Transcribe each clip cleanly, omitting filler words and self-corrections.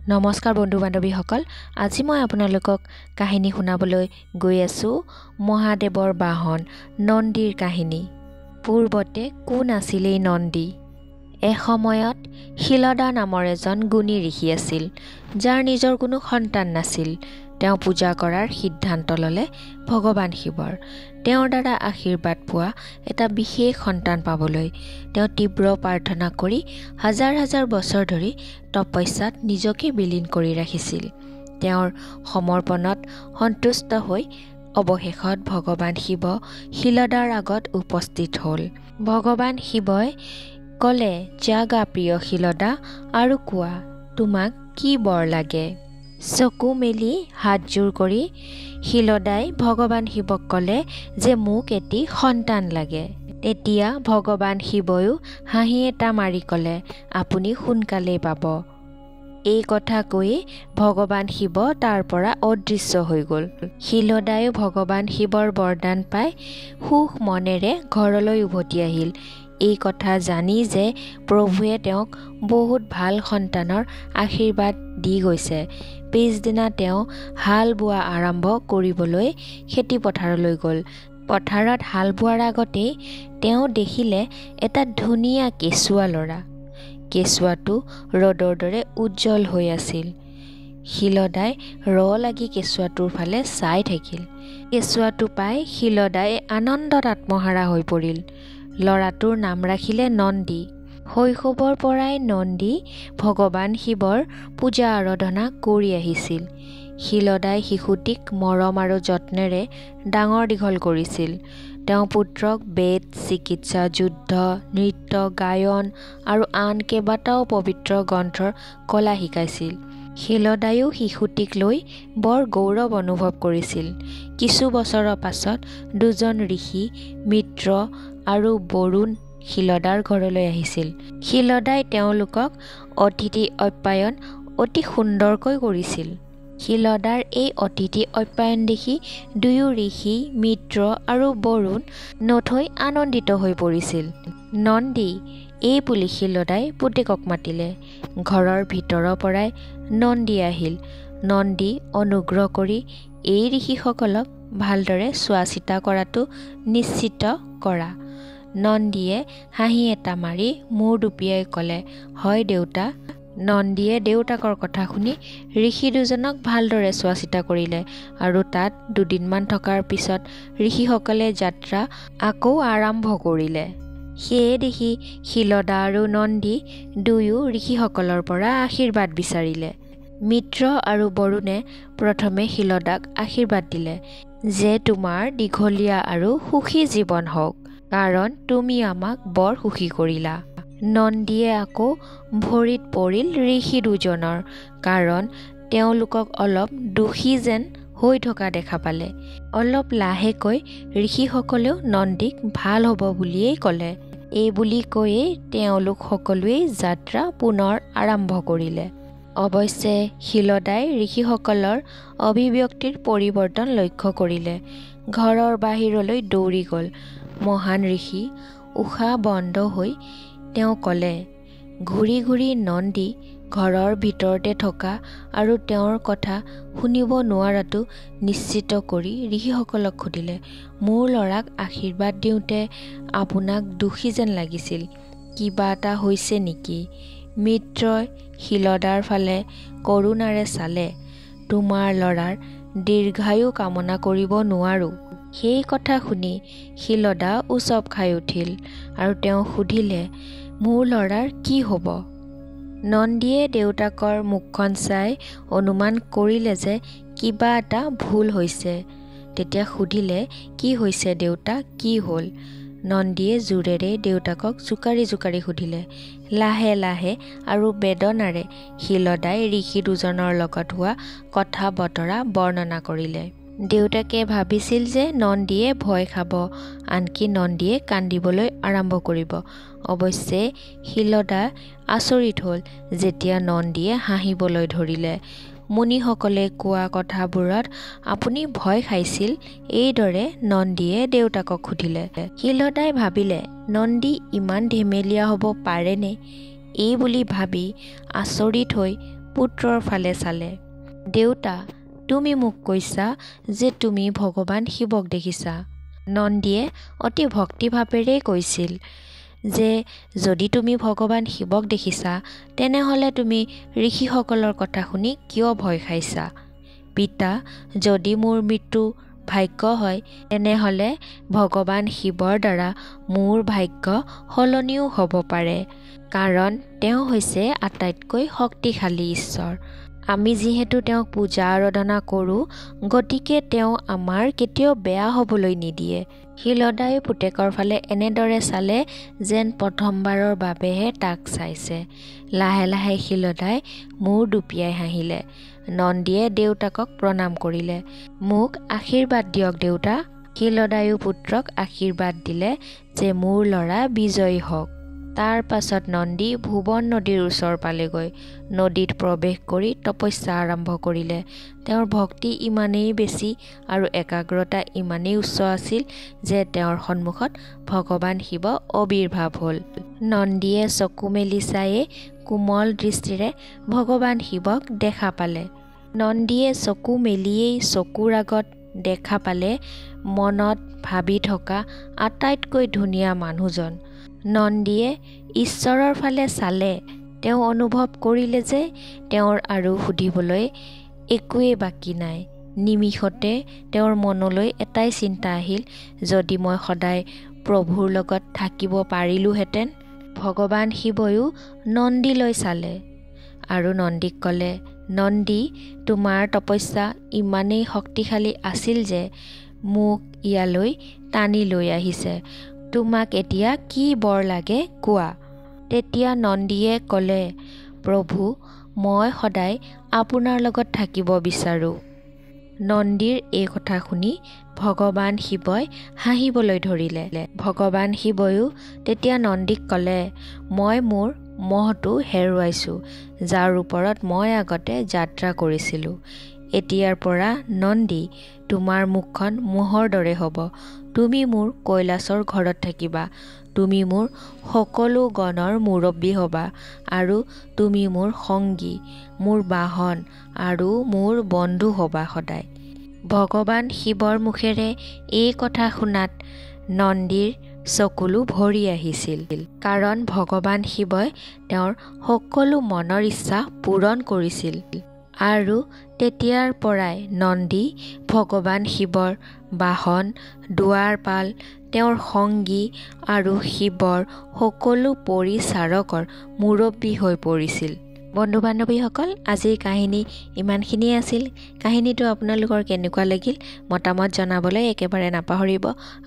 নমস্কাৰ বন্ধু বান্ধৱীসকল, আজি মই আপোনালোকক কাহিনী শুনাবলৈ গৈ আছোঁ মহাদেৱৰ বাহন নন্দীৰ কাহিনী। পূৰ্বতে কোন আছিল এই নন্দী? এসময়ত শিলদা নামৰ এজন গুণী ঋষি আছিল, যাৰ নিজৰ কোনো সন্তান নাছিল। তেওঁ পূজা কৰাৰ সিদ্ধান্ত ল'লে ভগৱান শিৱৰ। তেওঁৰ দ্বাৰা আশীৰ্বাদ পোৱা এটা বিশেষ সন্তান পাবলৈ তেওঁ তীব্ৰ প্ৰাৰ্থনা কৰি হাজাৰ হাজাৰ বছৰ ধৰি তপস্যাত নিজকে বিলীন কৰি ৰাখিছিল। তেওঁৰ সমৰ্পণত সন্তুষ্ট হৈ অৱশেষত ভগৱান শিৱ শিলদাৰ আগত উপস্থিত হ'ল। ভগৱান শিৱই ক'লে, জাগা প্ৰিয় শিলদা, আৰু কোৱা তোমাক কি বৰ লাগে? চকু মেলি হাতযোৰ কৰি শিলদাই ভগৱান শিৱক ক'লে যে মোক এটি সন্তান লাগে। তেতিয়া ভগৱান শিৱয়ো হাঁহি এটা মাৰি ক'লে, আপুনি সোনকালেই পাব। এই কথা কৈয়ে ভগৱান শিৱ তাৰ পৰা অদৃশ্য হৈ গ'ল। শিলদায়ো ভগৱান শিৱৰ বৰদান পাই সুখ মনেৰে ঘৰলৈ উভতি আহিল। এই কথা জানি যে প্ৰভুৱে তেওঁক বহুত ভাল সন্তানৰ আশীৰ্বাদ দি গৈছে, পিছদিনা তেওঁ হাল বোৱা আৰম্ভ কৰিবলৈ খেতি পথাৰলৈ গ'ল। পথাৰত হাল বোৱাৰ আগতেই তেওঁ দেখিলে এটা ধুনীয়া কেঁচুৱা ল'ৰা। কেঁচুৱাটো ৰ'দৰ দৰে উজ্জ্বল হৈ আছিল। শিলদাই লাগি কেঁচুৱাটোৰ ফালে চাই থাকিল। কেঁচুৱাটো পাই শিলদাই আনন্দত আত্মহাৰা হৈ পৰিল। ল'ৰাটোৰ নাম ৰাখিলে নন্দী। শৈশৱৰ পৰাই নন্দী ভগৱান শিৱৰ পূজা আৰাধনা কৰি আহিছিল। শিলদাই শিশুটিক মৰম আৰু যত্নেৰে ডাঙৰ দীঘল কৰিছিল। তেওঁ পুত্ৰক বেদ, চিকিৎসা, যুদ্ধ, নৃত্য, গায়ন আৰু আন কেইবাটাও পবিত্ৰ গ্ৰন্থৰ কলা শিকাইছিল। শিলদায়ো শিশুটিক লৈ বৰ গৌৰৱ অনুভৱ কৰিছিল। কিছু বছৰৰ পাছত দুজন ঋষি মিত্ৰ আৰু বৰুণ শিলদাৰ ঘৰলৈ আহিছিল। শিলদাই তেওঁলোকক অতিথি আপ্যায়ন অতি সুন্দৰকৈ কৰিছিল। শিলদাৰ এই অতিথি আপ্যায়ন দেখি দুয়ো ঋষি মিত্ৰ আৰু বৰুণ নথৈ আনন্দিত হৈ পৰিছিল। নন্দী, এই বুলি শিলদাই পুতেকক মাতিলে। ঘৰৰ ভিতৰৰ পৰাই নন্দী আহিল। নন্দী অনুগ্ৰহ কৰি এই ঋষিসকলক ভালদৰে চোৱা চিতা কৰাটো নিশ্চিত কৰা। নন্দীয়ে হাঁহি এটা মাৰি মূৰ দুপিয়াই ক'লে, হয় দেউতা। নন্দীয়ে দেউতাকৰ কথা শুনি ঋষি দুজনক ভালদৰে চোৱা চিতা কৰিলে আৰু তাত দুদিনমান থকাৰ পিছত ঋষিসকলে যাত্ৰা আকৌ আৰম্ভ কৰিলে। সেয়ে দেখি শিলদা আৰু নন্দী দুয়ো ঋষিসকলৰ পৰা আশীৰ্বাদ বিচাৰিলে। মিত্ৰ আৰু বৰুণে প্ৰথমে শিলদাক আশীৰ্বাদ দিলে যে তোমাৰ দীঘলীয়া আৰু সুখী জীৱন হওক, কাৰণ তুমি আমাক বৰ সুখী কৰিলা। নন্দীয়ে আকৌ ভৰিত পৰিল ঋষি দুজনৰ, কাৰণ তেওঁলোকক অলপ দোষী যেন হৈ থকা দেখা পালে। অলপ লাহেকৈ ঋষিসকলেও নন্দীক ভাল হ'ব বুলিয়েই ক'লে। এই বুলি কৈয়ে তেওঁলোক সকলোৱেই যাত্ৰা পুনৰ আৰম্ভ কৰিলে। অৱশ্যে শিলদাই ঋষিসকলৰ অভিব্যক্তিৰ পৰিৱৰ্তন লক্ষ্য কৰিলে। ঘৰৰ বাহিৰলৈ দৌৰি গ'ল। মহান ঋষি উশাহ বন্ধ হৈ তেওঁ ক'লে, ঘূৰি ঘূৰি নন্দী ঘৰৰ ভিতৰতে থকা আৰু তেওঁৰ কথা শুনিব নোৱাৰাটো নিশ্চিত কৰি ঋষিসকলক সুধিলে, মোৰ ল'ৰাক আশীৰ্বাদ দিওঁতে আপোনাক দোষী যেন লাগিছিল, কিবা এটা হৈছে নেকি? মিত্ৰই শিলদাৰ ফালে কৰুণাৰে চালে, তোমাৰ ল'ৰাৰ দীৰ্ঘায়ু কামনা কৰিব নোৱাৰোঁ। সেই কথা শুনি শিলদা উচপ খাই উঠিল আৰু তেওঁ সুধিলে, মোৰ ল'ৰাৰ কি হ'ব? নন্দীয়ে দেউতাকৰ মুখখন চাই অনুমান কৰিলে যে কিবা এটা ভুল হৈছে। তেতিয়া সুধিলে, কি হৈছে দেউতা, কি হ'ল? নন্দীয়ে জোৰেৰে দেউতাকক জোকাৰি জোকাৰি সুধিলে। লাহে লাহে আৰু বেদনাৰে শিলদাই ঋষি দুজনৰ লগত হোৱা কথা বতৰা বৰ্ণনা কৰিলে। দেউতাকে ভাবিছিল যে নন্দীয়ে ভয় খাব, আনকি নন্দীয়ে কান্দিবলৈ আৰম্ভ কৰিব। অৱশ্যে শিলদা আচৰিত হ'ল যেতিয়া নন্দীয়ে হাঁহিবলৈ ধৰিলে। মুনিসকলে কোৱা কথাবোৰত আপুনি ভয় খাইছিল? এইদৰে নন্দীয়ে দেউতাকক সুধিলে। শিলদাই ভাবিলে, নন্দী ইমান ধেমেলীয়া হ'ব পাৰেনে? এই বুলি ভাবি আচৰিত হৈ পুত্ৰৰ ফালে চালে। দেউতা, তুমি মোক কৈছা যে তুমি ভগৱান শিৱক দেখিছা। নন্দীয়ে অতি ভক্তিভাৱেৰে কৈছিল যে যদি তুমি ভগৱান শিৱক দেখিছা তেনেহ'লে তুমি ঋষিসকলৰ কথা শুনি কিয় ভয় খাইছা? পিতা, যদি মোৰ মৃত্যু ভাগ্য হয় তেনেহ'লে ভগৱান শিৱৰ দ্বাৰা মোৰ ভাগ্য সলনিও হ'ব পাৰে, কাৰণ তেওঁ হৈছে আটাইতকৈ শক্তিশালী ঈশ্বৰ। আমি যিহেতু তেওঁক পূজা আৰাধনা কৰোঁ, গতিকে তেওঁ আমাৰ কেতিয়াও বেয়া হ'বলৈ নিদিয়ে। শিলদায়ো পুতেকৰ ফালে এনেদৰে চালে যেন প্ৰথমবাৰৰ বাবেহে তাক চাইছে। লাহে লাহে শিলদাই মূৰ দুপিয়াই হাঁহিলে। নন্দীয়ে দেউতাকক প্ৰণাম কৰিলে। মোক আশীৰ্বাদ দিয়ক দেউতা। শিলদায়ো পুত্ৰক আশীৰ্বাদ দিলে যে মোৰ ল'ৰা বিজয়ী হওক। তাৰ পাছত নন্দী ভুৱন নদীৰ ওচৰ পালেগৈ। নদীত প্ৰৱেশ কৰি তপস্যা আৰম্ভ কৰিলে। তেওঁৰ ভক্তি ইমানেই বেছি আৰু একাগ্ৰতা ইমানেই উচ্চ আছিল যে তেওঁৰ সন্মুখত ভগৱান শিৱ আৱিৰ্ভাৱ হ'ল। নন্দীয়ে চকু মেলি চায়ে কোমল দৃষ্টিৰে ভগৱান শিৱক দেখা পালে। নন্দীয়ে চকু মেলিয়েই চকুৰ আগত দেখা পালে মনত ভাবি থকা আটাইতকৈ ধুনীয়া মানুহজন। নন্দীয়ে ঈশ্বৰৰ ফালে চালে। তেওঁ অনুভৱ কৰিলে যে তেওঁৰ আৰু সুধিবলৈ একোৱেই বাকী নাই। নিমিষতে তেওঁৰ মনলৈ এটাই চিন্তা আহিল, যদি মই সদায় প্ৰভুৰ লগত থাকিব পাৰিলোহেঁতেন। ভগৱান শিৱয়ো নন্দীলৈ চালে আৰু নন্দীক ক'লে, নন্দী, তোমাৰ তপস্যা ইমানেই শক্তিশালী আছিল যে মোক ইয়ালৈ টানি লৈ আহিছে। তোমাক এতিয়া কি বৰ লাগে কোৱা? তেতিয়া নন্দীয়ে ক'লে, প্ৰভু, মই সদায় আপোনাৰ লগত থাকিব বিচাৰোঁ। নন্দীৰ এই কথা শুনি ভগৱান শিৱই হাঁহিবলৈ ধৰিলে। ভগৱান শিৱয়ো তেতিয়া নন্দীক ক'লে, মই মোৰ মহটো হেৰুৱাইছোঁ, যাৰ ওপৰত মই আগতে যাত্ৰা কৰিছিলোঁ। এতিয়াৰ পৰা নন্দী, তোমাৰ মুখখন মহৰ দৰে হ'ব। তুমি মোৰ কৈলাশৰ ঘৰত থাকিবা। তুমি মোৰ সকলো গণৰ মুৰব্বী হ'বা আৰু তুমি মোৰ সংগী, মোৰ বাহন আৰু মোৰ বন্ধু হ'বা সদায়। ভগৱান শিৱৰ মুখেৰে এই কথা শুনাত নন্দীৰ চকুলো ভৰি আহিছিল, কাৰণ ভগৱান শিৱই তেওঁৰ সকলো মনৰ ইচ্ছা পূৰণ কৰিছিল। আৰু তেতিয়াৰ পৰাই নন্দী ভগৱান শিৱৰ বাহন, দুৱাৰপাল, তেওঁৰ সংগী আৰু শিৱৰ সকলো পৰিচাৰকৰ মুৰব্বী হৈ পৰিছিল। বন্ধু বান্ধৱীসকল, আজিৰ কাহিনী ইমানখিনিয়ে আছিল। কাহিনীটো আপোনালোকৰ কেনেকুৱা লাগিল মতামত জনাবলৈ একেবাৰে নাপাহৰিব।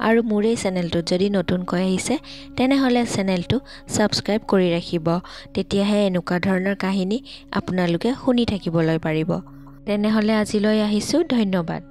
আৰু মোৰ এই চেনেলটোত যদি নতুনকৈ আহিছে তেনেহ'লে চেনেলটো ছাবস্ক্ৰাইব কৰি ৰাখিব। তেতিয়াহে এনেকুৱা ধৰণৰ কাহিনী আপোনালোকে শুনি থাকিবলৈ পাৰিব। তেনেহ'লে আজিলৈ আহিছোঁ। ধন্যবাদ।